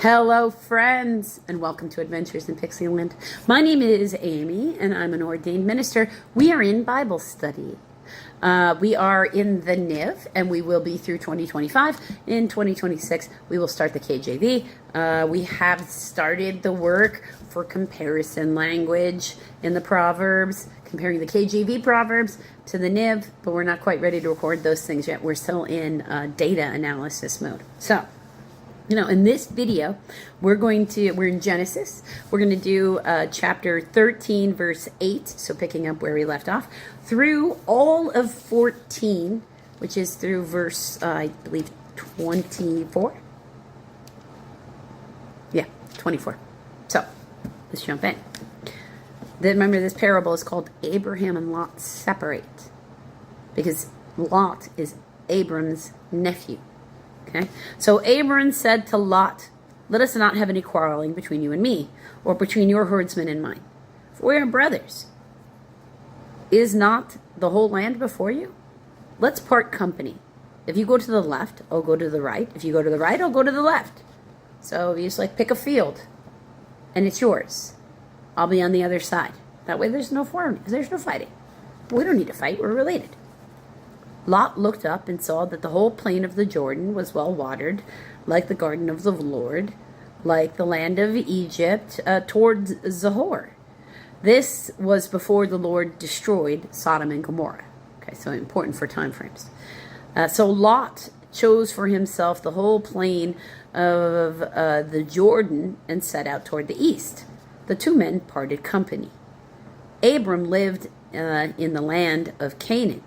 Hello friends, and welcome to Adventures in Pixieland. My name is Amy, and I'm an ordained minister. We are in Bible study. We are in the NIV, and we will be through 2025. In 2026, we will start the KJV. We have started the work for comparison language in the Proverbs, comparing the KJV Proverbs to the NIV, but we're not quite ready to record those things yet. We're still in data analysis mode. So, in this video, we're in Genesis. We're going to do chapter 13, verse 8, so picking up where we left off, through all of 14, which is through verse, I believe, 24? Yeah, 24. So, let's jump in. Remember, this parable is called Abraham and Lot Separate, because Lot is Abram's nephew. Okay, so Abram said to Lot, "Let us not have any quarreling between you and me, or between your herdsmen and mine, for we are brothers. Is not the whole land before you? Let's part company. If you go to the left, I'll go to the right. If you go to the right, I'll go to the left. So you just pick a field, and it's yours. I'll be on the other side. That way there's no fighting. We don't need to fight, we're related." Lot looked up and saw that the whole plain of the Jordan was well watered, like the garden of the Lord, like the land of Egypt, towards Zohor. This was before the Lord destroyed Sodom and Gomorrah. Okay, so important for time frames. So Lot chose for himself the whole plain of the Jordan and set out toward the east. The two men parted company. Abram lived in the land of Canaan,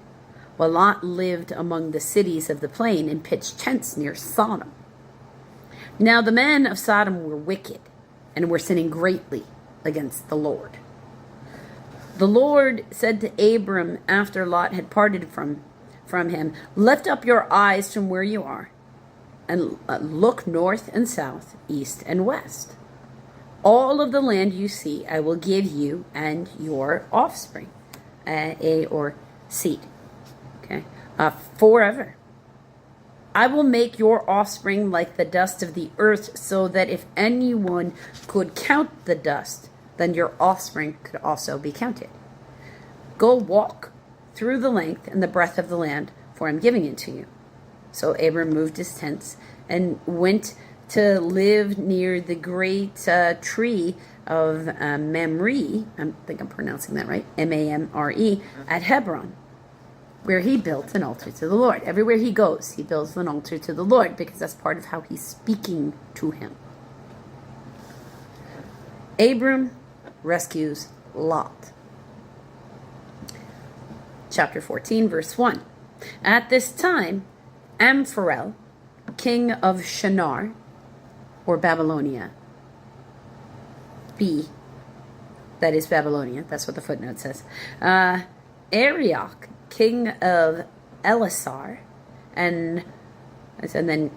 while Lot lived among the cities of the plain and pitched tents near Sodom. Now the men of Sodom were wicked and were sinning greatly against the Lord. The Lord said to Abram after Lot had parted from him, "Lift up your eyes from where you are and look north and south, east and west. All of the land you see I will give you and your offspring," or seed. Okay, forever. "I will make your offspring like the dust of the earth, so that if anyone could count the dust, then your offspring could also be counted. Go walk through the length and the breadth of the land, for I'm giving it to you." So Abram moved his tents and went to live near the great tree of Mamre, I think I'm pronouncing that right, Mamre, at Hebron, where he built an altar to the Lord. Everywhere he goes, he builds an altar to the Lord, because that's part of how he's speaking to him. Abram rescues Lot. Chapter 14, verse 1. At this time, Amphirel, king of Shinar, or Babylonia, that is Babylonia, that's what the footnote says, Arioch, king of Elasar, and then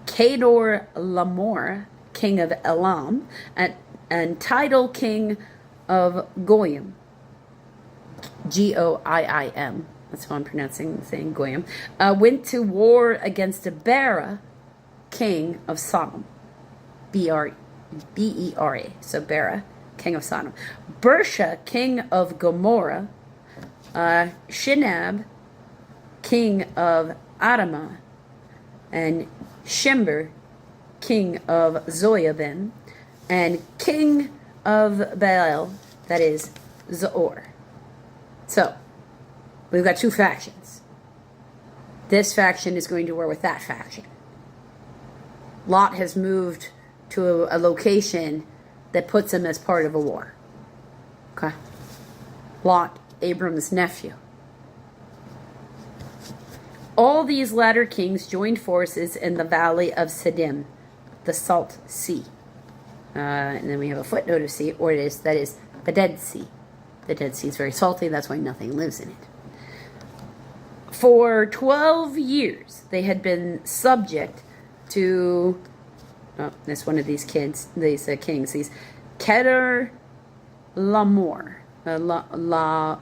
Kedor Lamor, king of Elam, and Tidal, king of Goyim, Goiim, that's how I'm saying Goyim, went to war against Bera, king of Sodom, Bera, so Bera, king of Sodom, Bersha, king of Gomorrah, Shinab, king of Adamah, and Shimber, king of Zoyabin, and king of Baal, that is Zoor. So, we've got two factions. This faction is going to war with that faction. Lot has moved to a location that puts him as part of a war. Okay? Lot, Abram's nephew. All these latter kings joined forces in the valley of Siddim, the Salt Sea. And then we have a footnote of sea, or that is the Dead Sea. The Dead Sea is very salty, that's why nothing lives in it. For 12 years, they had been subject to, that's one of these kings, these Kedor Lamor. Kedorlao,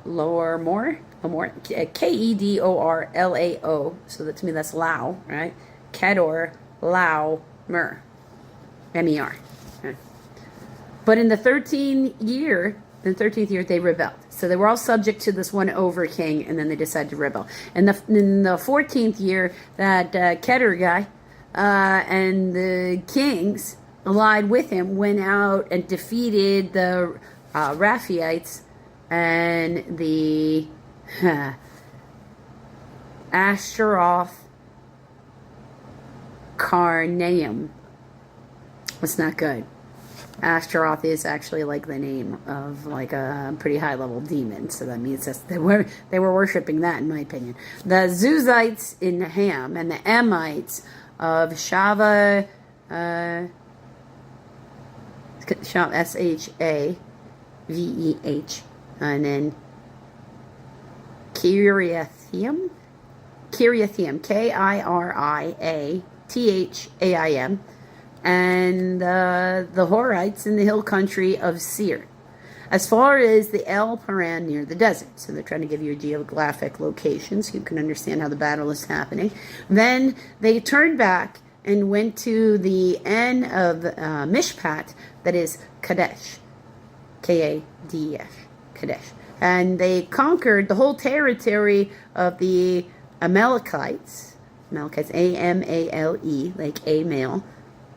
so that, to me that's Lao, right? Kedor Lao Mer. M-E-R. Okay. But in the 13th year, they rebelled. So they were all subject to this one over king, and then they decided to rebel. And in the 14th year, that Kedar guy and the kings allied with him went out and defeated the Raphaites and the Ashtaroth Karnaim. It's not good. Ashtaroth is actually like the name of like a pretty high level demon, so that means they were worshiping that, in my opinion. The Zuzites in Ham and the Amites of Shava, Shaveh, and then Kiriathaim, Kiriathaim, and the Horites in the hill country of Seir, as far as the El Paran near the desert. So they're trying to give you a geographic location so you can understand how the battle is happening. Then they turned back and went to the end of Mishpat, that is Kadesh, Kadesh, Kadesh. And they conquered the whole territory of the Amalekites, A-M-A-L-E, like a male,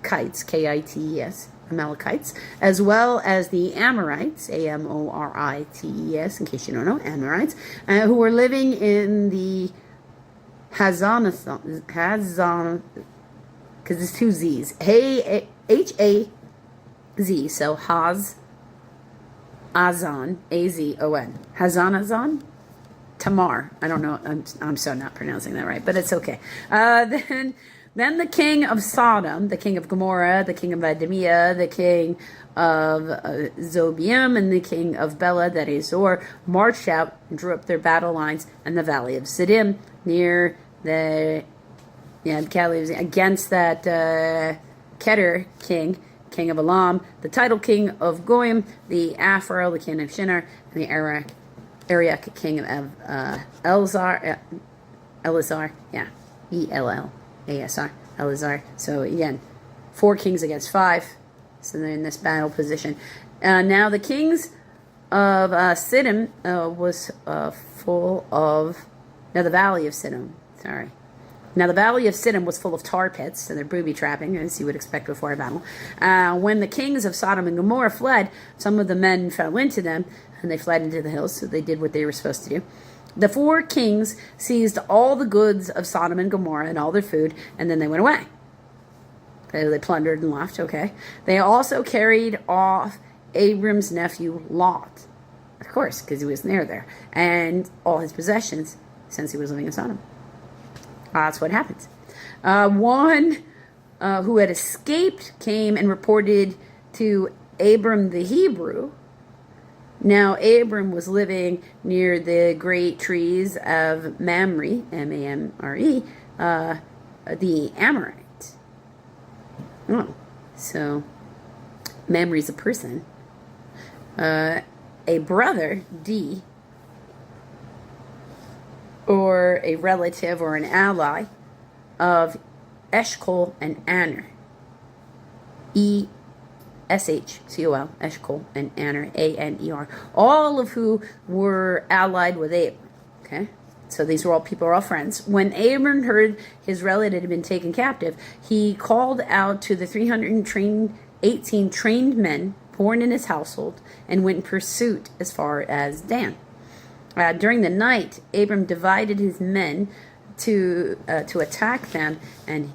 kites, K-I-T-E-S, Amalekites, as well as the Amorites, A-M-O-R-I-T-E-S, in case you don't know, Amorites, who were living in the Hazan, because it's two Z's, H-A-Z, so Azon, A-Z-O-N, Hazanazon, Tamar. I don't know. I'm so not pronouncing that right, but it's okay. Then the king of Sodom, the king of Gomorrah, the king of Adamia, the king of Zobiim, and the king of Bela, that is Zor, marched out and drew up their battle lines in the valley of Siddim near the against that Kedar king of Elam, the title king of Goyim, the Aphro, the king of Shinar, and the Ariak king of Elazar, E-L-L-A-S-R, Elazar. So again, 4 kings against 5. So they're in this battle position. Now the kings of Siddim was full of... Now the valley of Siddim, sorry. Now the valley of Siddim was full of tar pits, so they're booby trapping, as you would expect before a battle. When the kings of Sodom and Gomorrah fled, some of the men fell into them, and they fled into the hills, so they did what they were supposed to do. The 4 kings seized all the goods of Sodom and Gomorrah and all their food, and then they went away. They plundered and left, okay. They also carried off Abram's nephew Lot, of course, because he was near there, and all his possessions, since he was living in Sodom. That's what happens. One who had escaped came and reported to Abram the Hebrew. Now, Abram was living near the great trees of Mamre, M-A-M-R-E, the Amorite. Oh, so Mamre is a person. A brother, D, or a relative or an ally of Eshcol and Aner. E-S-H-C-O-L, Eshcol and Aner, A-N-E-R. All of who were allied with Abram. Okay? So these were all people, were all friends. When Abram heard his relative had been taken captive, he called out to the 318 trained men born in his household and went in pursuit as far as Dan. During the night, Abram divided his men to attack them, and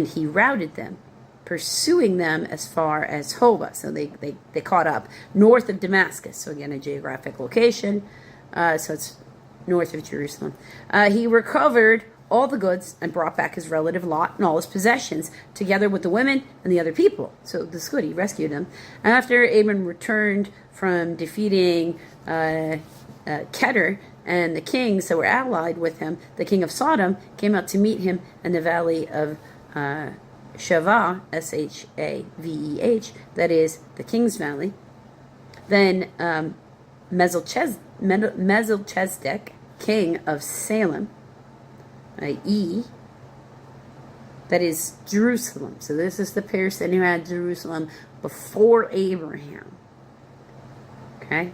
he routed them, pursuing them as far as Hobah. So they caught up north of Damascus. So again, a geographic location. So it's north of Jerusalem. He recovered all the goods and brought back his relative Lot and all his possessions, together with the women and the other people. So this is good. He rescued them. After Abram returned from defeating Kedar and the kings that were allied with him, the king of Sodom came out to meet him in the valley of Shaveh, S-H-A-V-E-H, that is the king's valley. Then Melchizedek, king of Salem, that is Jerusalem. So this is the person who had Jerusalem before Abraham. Okay,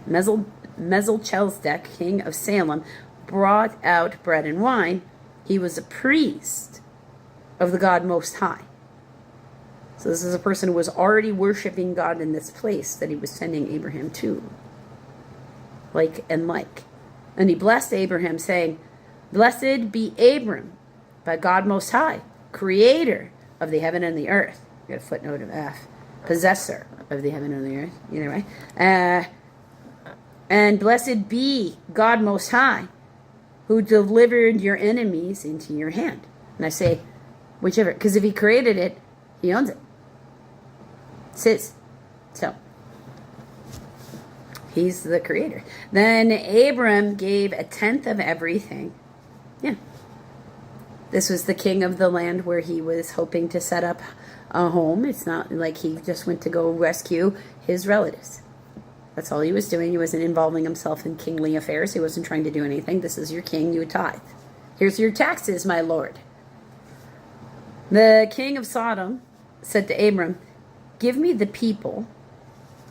Melchizedek, king of Salem, brought out bread and wine. He was a priest of the God Most High. So this is a person who was already worshiping God in this place that he was sending Abraham to. And he blessed Abraham, saying, "Blessed be Abram by God Most High, creator of the heaven and the earth." You got a footnote of F. Possessor of the heaven and the earth. Either way. And blessed be God Most High, who delivered your enemies into your hand. And I say, whichever, because if he created it, he owns it. So, he's the creator. Then Abram gave a tenth of everything. Yeah. This was the king of the land where he was hoping to set up a home. It's not like he just went to go rescue his relatives. That's all he was doing. He wasn't involving himself in kingly affairs. He wasn't trying to do anything. This is your king, you tithe. Here's your taxes, my lord. The king of Sodom said to Abram, "Give me the people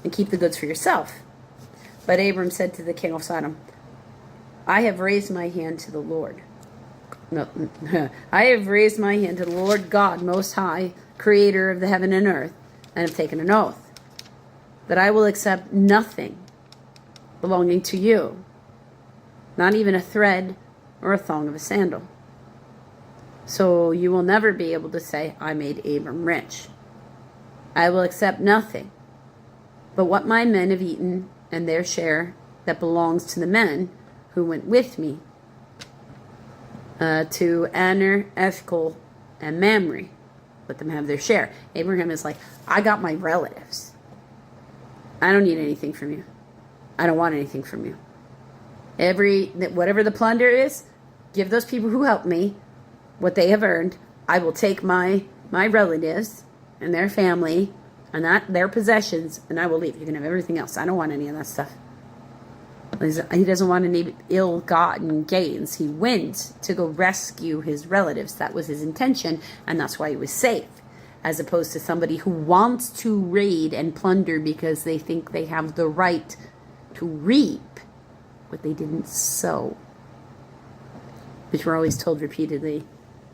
and keep the goods for yourself." But Abram said to the king of Sodom, "I have raised my hand to the Lord. No, I have raised my hand to the Lord God Most High, creator of the heaven and earth, and have taken an oath that I will accept nothing belonging to you, not even a thread or a thong of a sandal. So you will never be able to say, 'I made Abram rich.' I will accept nothing but what my men have eaten and their share that belongs to the men who went with me to Aner, Eshcol, and Mamre. Let them have their share." Abraham is like, I got my relatives. I don't need anything from you. I don't want anything from you. Whatever the plunder is, give those people who helped me what they have earned. I will take my relatives and their family and their possessions, and I will leave. You can have everything else. I don't want any of that stuff. He doesn't want any ill-gotten gains. He went to go rescue his relatives. That was his intention, and that's why he was safe. As opposed to somebody who wants to raid and plunder because they think they have the right to reap what they didn't sow. Which we're always told repeatedly,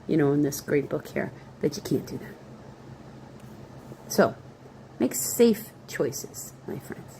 in this great book here, that you can't do that. So, make safe choices, my friends.